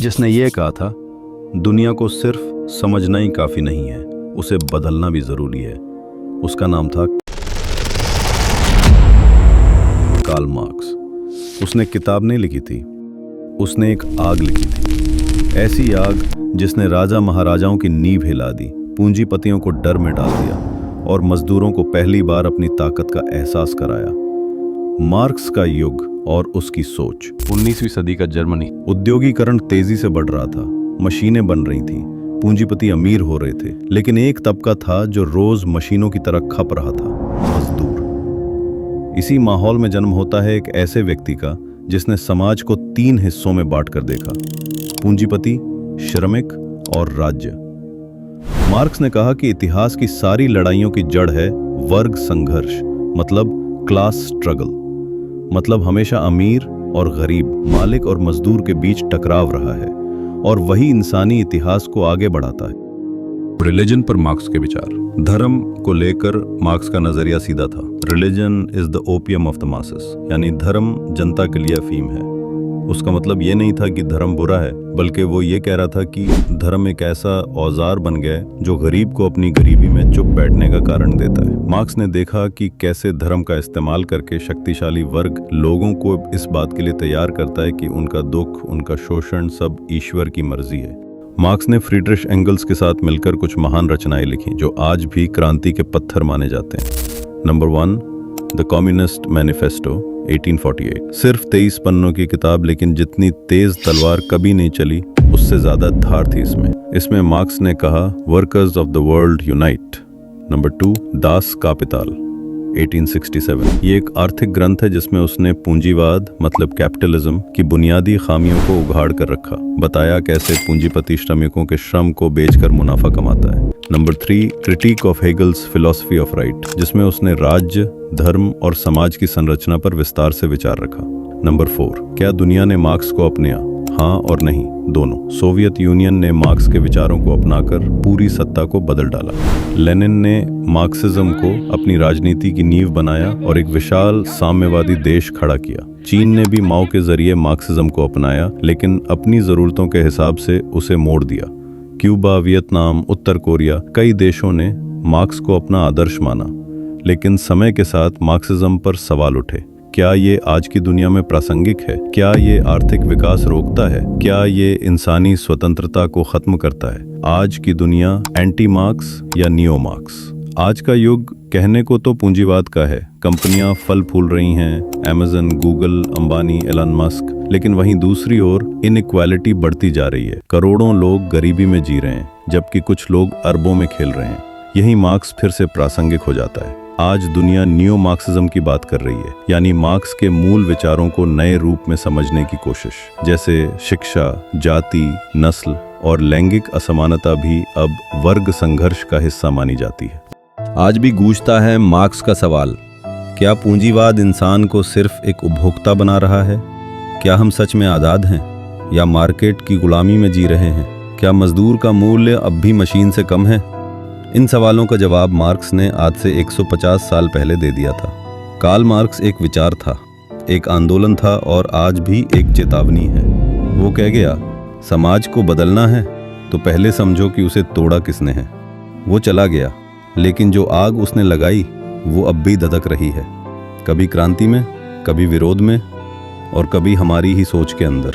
जिसने ये कहा था, दुनिया को सिर्फ समझना ही काफ़ी नहीं है, उसे बदलना भी ज़रूरी है। उसका नाम था कार्ल मार्क्स। उसने किताब नहीं लिखी थी, उसने एक आग लिखी थी। ऐसी आग जिसने राजा महाराजाओं की नींव हिला दी, पूंजीपतियों को डर में डाल दिया और मजदूरों को पहली बार अपनी ताकत का एहसास कराया। मार्क्स का युग और उसकी सोच। 19वीं सदी का जर्मनी। उद्योगीकरण तेजी से बढ़ रहा था, मशीनें बन रही थीं, पूंजीपति अमीर हो रहे थे, लेकिन एक तबका था जो रोज मशीनों की तरह खप रहा था, मजदूर। इसी माहौल में जन्म होता है एक ऐसे व्यक्ति का जिसने समाज को 3 हिस्सों में बांटकर देखा: पूंजीपति, श्रमिक और राज्य। मार्क्स ने कहा कि इतिहास की सारी लड़ाइयों की जड़ है वर्ग संघर्ष, मतलब क्लास स्ट्रगल। मतलब हमेशा अमीर और गरीब, मालिक और मजदूर के बीच टकराव रहा है, और वही इंसानी इतिहास को आगे बढ़ाता है। रिलीजन पर मार्क्स के विचार। धर्म को लेकर मार्क्स का नजरिया सीधा था। Religion is the opium of the masses, यानी धर्म जनता के लिए अफीम है। उसका मतलब ये नहीं था कि धर्म बुरा है, बल्कि वो ये कह रहा था कि धर्म एक ऐसा औजार बन गया है जो गरीब को अपनी गरीबी में चुप बैठने का कारण देता है। मार्क्स ने देखा कि कैसे धर्म का इस्तेमाल करके शक्तिशाली वर्ग लोगों को इस बात के लिए तैयार करता है कि उनका दुख, उनका शोषण सब ईश्वर की मर्जी है। मार्क्स ने फ्रीड्रिश एंगल्स के साथ मिलकर कुछ महान रचनाएं लिखी जो आज भी क्रांति के पत्थर माने जाते हैं। Number 1, the communist manifesto 1848। सिर्फ 23 पन्नों की किताब, लेकिन जितनी तेज तलवार कभी नहीं चली उससे ज्यादा धार थी इसमें मार्क्स ने कहा, workers of the world unite. Number 2, दास कापिताल 1867। ये एक आर्थिक ग्रंथ है जिसमें उसने पूंजीवाद मतलब कैपिटलिज्म की बुनियादी खामियों को उघाड़ कर रखा, बताया कैसे पूंजीपति श्रमिकों के श्रम को बेचकर मुनाफा कमाता है। Number 3, critique of Hegel's philosophy of right, जिसमें उसने राज्य, धर्म और समाज की संरचना पर विस्तार से विचार रखा। नंबर 4, क्या दुनिया ने मार्क्स को अपनाया? हाँ और नहीं, दोनों। सोवियत यूनियन ने मार्क्स के विचारों को अपनाकर पूरी सत्ता को बदल डाला। लेनिन ने मार्क्सिज्म को अपनी राजनीति की नींव बनाया और एक विशाल साम्यवादी देश खड़ा किया। चीन ने भी माओ के जरिए मार्क्सिज्म को अपनाया, लेकिन अपनी जरूरतों के हिसाब से उसे मोड़ दिया। क्यूबा, वियतनाम, उत्तर कोरिया, कई देशों ने मार्क्स को अपना आदर्श माना, लेकिन समय के साथ मार्क्सिज्म पर सवाल उठे। क्या ये आज की दुनिया में प्रासंगिक है? क्या ये आर्थिक विकास रोकता है? क्या ये इंसानी स्वतंत्रता को खत्म करता है? आज की दुनिया एंटी मार्क्स या नियो मार्क्स? आज का युग कहने को तो पूंजीवाद का है, कंपनियां फल फूल रही हैं, Amazon, Google, Ambani, Elon Musk, लेकिन वहीं दूसरी ओर इनइक्वालिटी बढ़ती जा रही है। करोड़ों लोग गरीबी में जी रहे हैं, जबकि कुछ लोग अरबों में खेल रहे हैं। यही मार्क्स फिर से प्रासंगिक हो जाता है। आज दुनिया नियो मार्क्सिज्म की बात कर रही है, यानी मार्क्स के मूल विचारों को नए रूप में समझने की कोशिश, जैसे शिक्षा, जाति, नस्ल और लैंगिक असमानता भी अब वर्ग संघर्ष का हिस्सा मानी जाती है। आज भी गूंजता है मार्क्स का सवाल, क्या पूंजीवाद इंसान को सिर्फ एक उपभोक्ता बना रहा है? क्या हम सच में आज़ाद हैं या मार्केट की गुलामी में जी रहे हैं? क्या मजदूर का मूल्य अब भी मशीन से कम है? इन सवालों का जवाब मार्क्स ने आज से 150 साल पहले दे दिया था। कार्ल मार्क्स एक विचार था, एक आंदोलन था और आज भी एक चेतावनी है। वो कह गया, समाज को बदलना है तो पहले समझो कि उसे तोड़ा किसने है। वो चला गया, लेकिन जो आग उसने लगाई वो अब भी धधक रही है, कभी क्रांति में, कभी विरोध में और कभी हमारी ही सोच के अंदर।